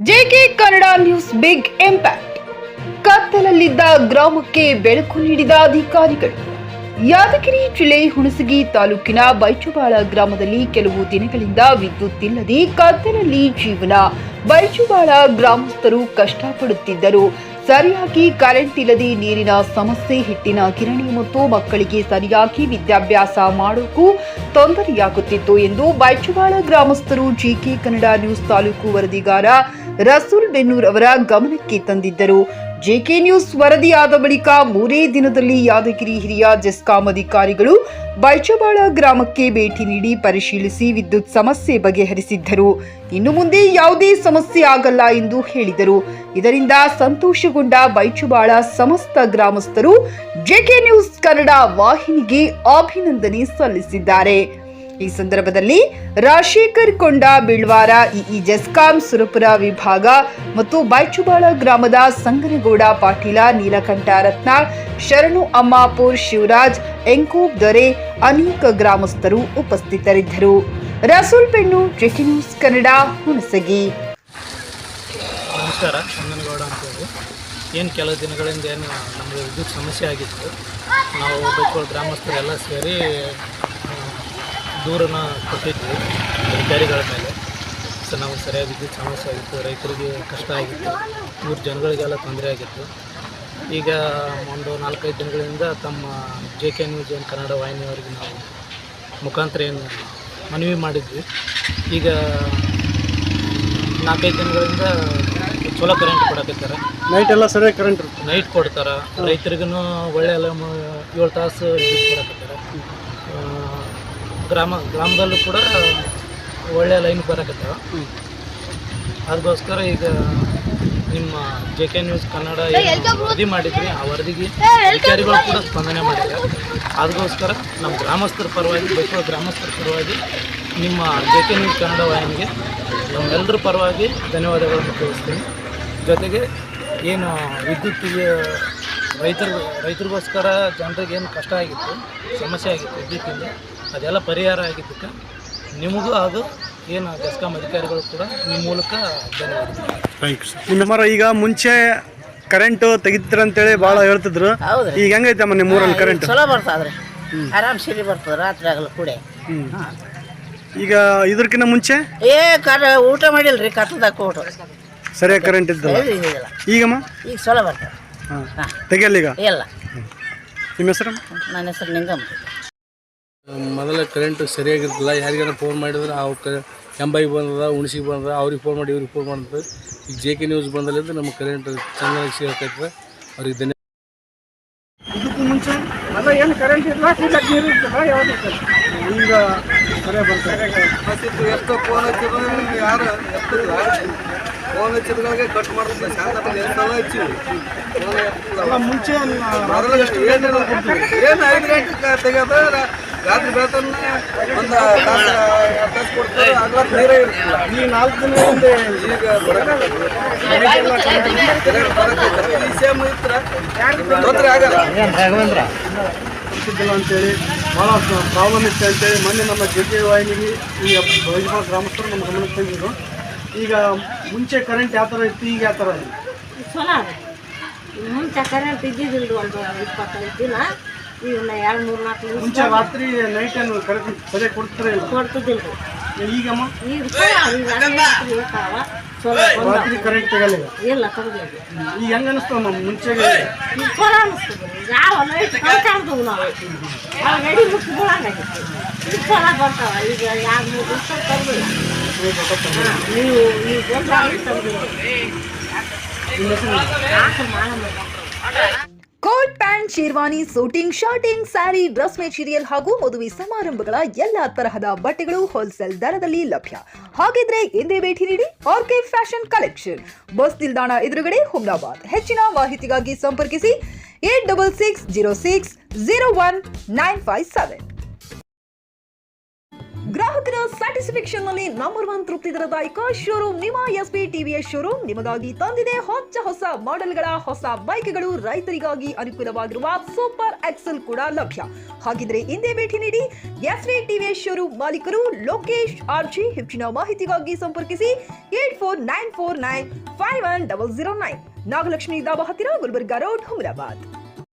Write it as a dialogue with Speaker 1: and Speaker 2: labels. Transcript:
Speaker 1: JK Kannada news big impact. ಕತ್ತಲಲ್ಲಿದ್ದ ಗ್ರಾಮಕ್ಕೆ ಬೆಳಕು ನೀಡಿದ ಅಧಿಕಾರಿಗಳು. ಯಾದಗಿರಿ ಜಿಲ್ಲೆ ಹುಣಸಗಿ ತಾಲೂಕಿನ ಬೈಚುಬಾಳ ಗ್ರಾಮದಲ್ಲಿ ಕೆಲವು ದಿನಗಳಿಂದ ವಿದ್ಯುತ್ ಇಲ್ಲದೆ ಕತ್ತಲಲ್ಲಿ ಜೀವನ. ಬೈಚುಬಾಳ ಗ್ರಾಮಸ್ಥರು ಕಷ್ಟಪಡುತ್ತಿದ್ದರು. ಸರಿಯಾಗಿ ಕರೆಂಟ್ ಇಲ್ಲದೆ ನೀರಿನ ಸಮಸ್ಯೆ, ಹಿಟ್ಟಿನ ಗಿರಣಿ ಮತ್ತು ಮಕ್ಕಳಿಗೆ ಸರಿಯಾಗಿ ವಿದ್ಯಾಭ್ಯಾಸ ಮಾಡೋಕ್ಕೂ ತೊಂದರೆಯಾಗುತ್ತಿತ್ತು ಎಂದು ಬೈಚುಬಾಳ ಗ್ರಾಮಸ್ಥರು ಜೆಕೆ ಕನ್ನಡ ನ್ಯೂಸ್ ತಾಲೂಕು ವರದಿಗಾರ ರಸೂಲ್ ಬೆನ್ನೂರ್ ಅವರ ಗಮನಕ್ಕೆ ತಂದಿದ್ದರು. ಜೆಕೆ ನ್ಯೂಸ್ ವರದಿಯಾದ ಬಳಿಕ 3 ದಿನದಲ್ಲಿ ಯಾದಗಿರಿ ಹಿರಿಯ ಜೆಸ್ಕಾಂ ಅಧಿಕಾರಿಗಳು ಬೈಚುಬಾಳ ಗ್ರಾಮಕ್ಕೆ ಭೇಟಿ ನೀಡಿ ಪರಿಶೀಲಿಸಿ ವಿದ್ಯುತ್ ಸಮಸ್ಯೆ ಬಗೆಹರಿಸಿದ್ದರು. ಇನ್ನು ಮುಂದೆ ಯಾವುದೇ ಸಮಸ್ಯೆ ಆಗಲ್ಲ ಎಂದು ಹೇಳಿದರು. ಇದರಿಂದ ಸಂತೋಷಗೊಂಡ ಬೈಚುಬಾಳ ಸಮಸ್ತ ಗ್ರಾಮಸ್ಥರು ಜೆಕೆ ನ್ಯೂಸ್ ಕನ್ನಡ ವಾಹಿನಿಗೆ ಅಭಿನಂದನೆ ಸಲ್ಲಿಸಿದ್ದಾರೆ. ಈ ಸಂದರ್ಭದಲ್ಲಿ ರಾಜಶೇಖರ್ ಕೊಂಡ ಬಿಳ್ವಾರ, ಇಇ ಜೆಸ್ಕಾಂ ಸುರಪುರ ವಿಭಾಗ ಮತ್ತು ಬೈಚುಬಾಳ ಗ್ರಾಮದ ಸಂಗನಗೌಡ ಪಾಟೀಲ, ನೀಲಕಂಠ ರತ್ನಾಳ್, ಶರಣು ಅಮ್ಮಾಪುರ್, ಶಿವರಾಜ್, ಎಂಕೂಬ್ ದೊರೆ ಅನೇಕ ಗ್ರಾಮಸ್ಥರು ಉಪಸ್ಥಿತರಿದ್ದರು. ರಸೂಲ್ ಬೆನ್ನೂರ್, ಜೆಕೆ ನ್ಯೂಸ್ ಕನ್ನಡ, ಹುಣಸಗಿ.
Speaker 2: ನಮಸ್ಕಾರ. ಸಂಗನಗೌಡ ಅಂತೇಳಿ. ಏನು ಕೆಲವು ದಿನಗಳಿಂದ ನಮಗೆ ವಿದ್ಯುತ್ ಸಮಸ್ಯೆ ಆಗಿತ್ತು. ನಾವು ಬೈಚುಬಾಳ ಗ್ರಾಮಸ್ಥರೆಲ್ಲ ಸೇರಿ ದೂರನ್ನ ಕೊಟ್ಟಿದ್ವಿ ಅಧಿಕಾರಿಗಳ ಮೇಲೆ. ನಾವು ಸರಿಯಾಗಿ ವಿದ್ಯುತ್ ಸಮಸ್ಯೆ ಆಗಿತ್ತು, ರೈತರಿಗೆ ಕಷ್ಟ ಆಗಿತ್ತು, ಊರ ಜನಗಳಿಗೆಲ್ಲ ತೊಂದರೆ ಆಗಿತ್ತು. ಈಗ ಒಂದು 4-5 ದಿನಗಳಿಂದ ತಮ್ಮ ಜೆಕೆ ನ್ಯೂಸ್ ಕನ್ನಡ ವಾಹಿನಿಯವರಿಗೆ ನಾವು ಮುಖಾಂತರ ಮನವಿ ಮಾಡಿದ್ವಿ. ಈಗ 4-5 ದಿನಗಳಿಂದ ಚಲೋ ಕರೆಂಟ್ ಕೊಡಕತ್ತಾರೆ.
Speaker 3: ನೈಟ್ ಎಲ್ಲ ಸರಿಯಾಗಿ ಕರೆಂಟ್
Speaker 2: ನೈಟ್ ಕೊಡ್ತಾರೆ. ರೈತರಿಗೂ ಒಳ್ಳೆ 7 ತಾಸು ವಿದ್ಯುತ್ ಕೊಡಕತ್ತಾರೆ. ಗ್ರಾಮದಲ್ಲೂ ಕೂಡ ಒಳ್ಳೆಯ ಲೈನ್ ಬರಕತ್ತಾವ. ಅದಕ್ಕೋಸ್ಕರ ಈಗ ನಿಮ್ಮ ಜೆಕೆ ನ್ಯೂಸ್ ಕನ್ನಡ ವರದಿ ಮಾಡಿದ್ರಿ, ಆ ವರದಿಗೆ ಅಧಿಕಾರಿಗಳು ಕೂಡ ಸ್ಪಂದನೆ ಮಾಡಿದ್ದಾರೆ. ಅದಕ್ಕೋಸ್ಕರ ನಮ್ಮ ಗ್ರಾಮಸ್ಥರ ಪರವಾಗಿ, ಬೈಚುಬಾಳ ಗ್ರಾಮಸ್ಥರ ಪರವಾಗಿ ನಿಮ್ಮ ಜೆಕೆ ನ್ಯೂಸ್ ಕನ್ನಡ ವಾಹಿನಿಗೆ ನಮ್ಮೆಲ್ಲರ ಪರವಾಗಿ ಧನ್ಯವಾದಗಳನ್ನು ತಿಳಿಸ್ತೀನಿ. ಜೊತೆಗೆ ಏನು ವಿದ್ಯುತ್ತಿಗೆ ರೈತರಿಗೋಸ್ಕರ ಜನರಿಗೆ ಏನು ಕಷ್ಟ ಆಗಿತ್ತು, ಸಮಸ್ಯೆ ಆಗಿತ್ತು ವಿದ್ಯುತ್ತಿಂದ, ಅದೆಲ್ಲ ಪರಿಹಾರ ಆಗಿದ್ದಕ್ಕೆ ನಿಮಗೂ ಅದು ಏನು ಜೆಸ್ಕಾಂ ಅಧಿಕಾರಿಗಳು ಕೂಡ ನಿಮ್ಮ ಮೂಲಕ
Speaker 3: ಧನ್ಯವಾದ. ಈಗ ಮುಂಚೆ ಕರೆಂಟ್ ತೆಗಿತೀರಂತೇಳಿ ಭಾಳ ಹೇಳ್ತಿದ್ರು. ಈಗ ಹೆಂಗೈತಮ್ಮ ನಿಮ್ಮ ಊರಲ್ಲಿ ಕರೆಂಟ್?
Speaker 4: ಚಲೋ ಬರ್ತಾದ್ರೆ ಆರಾಮ್ ಸಿರಿ ಬರ್ತದೆ, ರಾತ್ರಿ ಆಗಲ್ಲ ಕೂಡ.
Speaker 3: ಈಗ ಇದಕ್ಕಿಂತ ಮುಂಚೆ
Speaker 4: ಊಟ ಮಾಡಿಲ್ರಿ, ಕತ್ತದಾಗ ಊಟ
Speaker 3: ಸರಿಯಾಗಿ ಕರೆಂಟ್ ಇದ್ದಲ್ಲ. ಈಗಮ್ಮ
Speaker 4: ಈಗ ಚಲೋ ಬರ್ತದೆ,
Speaker 3: ತೆಗಿಯಲ್ಲ ಈಗ
Speaker 4: ಎಲ್ಲ.
Speaker 3: ನಿಮ್ಮ ಹೆಸರು?
Speaker 4: ನನ್ನ ಹೆಸರು ನಿಂಗಮ್ಮ.
Speaker 2: ಮೊದಲ ಕರೆಂಟ್ ಸರಿಯಾಗಿರ್ತಲ್ಲ. ಯಾರಿಗಾರ ಫೋನ್ ಮಾಡಿದ್ರೆ ಅವ್ರು ಎಂಬೈಗೆ ಬಂದದ, ಉಣಸಿಗೆ ಬಂದದ, ಅವ್ರಿಗೆ ಫೋನ್ ಮಾಡಿ ಇವ್ರಿಗೆ ಫೋನ್ ಮಾಡಿದ್ರೆ ಈಗ ಜೆಕೆ ನ್ಯೂಸ್ ಬಂದಲ್ಲಿಂದ ನಮಗೆ ಕರೆಂಟ್ ಚೆನ್ನಾಗಿ ಸಿಗಕೈತದೆ. ಅವ್ರಿಗೆ ಧನ್ಯವಾದ.
Speaker 3: ಇದಕ್ಕೂ ಮುಂಚೆ ಏನು ಕರೆಂಟ್ ಇಲ್ಲ, ನೀರು ಇರ್ತದೆ, ಯಾವುದು ಈಗ ಸರಿಯಾಗಿ ಬರ್ತಾರೆ.
Speaker 5: ಎಷ್ಟೋ ಫೋನ್ ಹಚ್ಚಿದ್ರೆ ಯಾರು ಎತ್ತಿಲ್ಲ. ಫೋನ್ ಹಚ್ಚಿದ್ಗಳಿಗೆ ಕಟ್ ಮಾಡ್ತೀವಿ, ಶಾಂತಪಲ್ಲಿ ಎಷ್ಟೆಲ್ಲ ಹಚ್ಚಿವಿ.
Speaker 3: ಮುಂಚೆ
Speaker 5: ಏನು 5 ಗಂಟೆ ತೆಗೆಯೋದು, ರಾತ್ರಿ ಬೆಳತನ ಒಂದು ತಾಸು ಕೊಡ್ತಾರೆ. ಆಗ್ಲತ್ತು ನೀರೇ ಇರ್ತಿಲ್ಲ.
Speaker 3: ಈ 4 ದಿನದಿಂದ
Speaker 5: ಈಗ ಈ ಸೇಮ್ ಇದ್ರೆ ತೊಂದರೆ ಆಗಲ್ಲ.
Speaker 3: ಸಿಕ್ಕಿದ್ದಿಲ್ಲ ಅಂತೇಳಿ ಭಾಳ ಪ್ರಾಬ್ಲಮ್ ಇತ್ತು ಅಂತೇಳಿ ಮೊನ್ನೆ ನಮ್ಮ ಜೆಕೆ ವಾಹಿನಿಗೆ ಈ ಬೈಚುಬಾಳ ಗ್ರಾಮಸ್ಥರು ನಮ್ಮ ಗಮನಕ್ಕೆ ತಂದಿದ್ರು. ಈಗ ಮುಂಚೆ ಕರೆಂಟ್ ಯಾವ ಥರ ಇತ್ತು, ಈಗ ಯಾವ ಥರ ಇದೆ?
Speaker 6: ಚಲೋ ಅದ. ಮುಂಚೆ ಕರೆಂಟ್ ಇದ್ದಿದ್ದಿಲ್ಲ, ಒಂದು 25 ದಿನ. ಈಗ 2-3-4 ದಿವಸ
Speaker 3: ಮುಂಚೆ ರಾತ್ರಿ ನೈಟ್ ಏನು ಕರೆಂಟ್ ಸರಿಯಾಗಿ ಕೊಡ್ತಾರೆ ಇಲ್ಲ?
Speaker 6: ಕೊಡ್ತಿದ್ದಿಲ್ಲ ರೀ.
Speaker 3: ಈಗಮ್ಮ
Speaker 6: ಈಗ ರಾತ್ರಿ ಇರ್ತಾವ, ಚಲೋ
Speaker 3: ರಾತ್ರಿ ಕರೆಂಟ್ ತೆಗಲ್ಲ
Speaker 6: ಇಲ್ಲ ತೆಗ್ದಿಲ್ಲ.
Speaker 3: ಈಗ ಹೆಂಗೆ ಅನಿಸ್ತಮ್ಮ ಮುಂಚೆಗೆ?
Speaker 6: ಈಗ ಚಲೋ ಅನಿಸ್ತದೆ. ಯಾವ ಲೈಟ್ ಕಳ್ತಾಡ್ದವು ನಾವು, ಅವು ನಡಿ ಮುಟ್ಟು ಬೀಳಂಗಾಗಿತ್ತು. ಈಗ ಚಲೋ ಬರ್ತಾವ. ಈಗ 2-3 ದಿವಸ ತೆಗ್ದಿಲ್ಲ. ನೀವು ಈಗ ಬಂದಾಗ ತೆಗ್ದಿಲ್ಲ.
Speaker 1: Coat pant, sherwani, suiting, shirting, sari, dress material ಹಾಗೂ ಮದುವೆ ಸಮಾರಂಭಗಳ ಎಲ್ಲಾ ತರಹದ ಬಟ್ಟೆಗಳು ಹೋಲ್ಸೇಲ್ ದರದಲ್ಲಿ ಲಭ್ಯ. ಹಾಗಿದ್ರೆ ಎಂದೇ ಭೇಟಿ ನೀಡಿ ಆರ್ಕೆ ಫ್ಯಾಷನ್ ಕಲೆಕ್ಷನ್, ಬಸ್ ನಿಲ್ದಾಣ ಎದುರುಗಡೆ, ಹುಮ್ನಾಬಾದ್. ಹೆಚ್ಚಿನ ಮಾಹಿತಿಗಾಗಿ ಸಂಪರ್ಕಿಸಿ 8660601957.
Speaker 7: ಗ್ರಾಹಕರ ಸ್ಯಾಟಿಸ್ಫ್ಯಾಕ್ಷನ್ ನಲ್ಲಿ ನಂಬರ್ 1 ತೃಪ್ತಿದಾಯಕ ಶೋರೂಮ್ ನಿಮ್ಮ ಎಸ್ಪಿ ಟಿವಿಎಸ್ ಶೋರೂಮ್ ನಿಮಗಾಗಿ ತಂದಿದೆ ಹೊಸ ಮಾಡೆಲ್ಗಳ ಹೊಸ ಬೈಕ್ಗಳು. ರೈತರಿಗಾಗಿ ಅನುಕೂಲವಾಗಿರುವ ಸೂಪರ್ ಎಕ್ಸೆಲ್ ಕೂಡ ಲಭ್ಯ. ಹಾಗಿದ್ರೆ ಹಿಂದೆ ಭೇಟಿ ನೀಡಿ ಎಸ್ಪಿ ಟಿವಿಎಸ್ ಶೋರೂಮ್ ಮಾಲೀಕರು ಲೋಕೇಶ್ ಆರ್ಜಿ. ಹೆಚ್ಚಿನ ಮಾಹಿತಿಗಾಗಿ ಸಂಪರ್ಕಿಸಿ 8494951009. ನಾಗಲಕ್ಷ್ಮಿ ದಾಬಾ ಹತ್ತಿರ, ಗುಲ್ಬರ್ಗಾ ರೋಡ್, ಹುಮರಾಬಾದ್.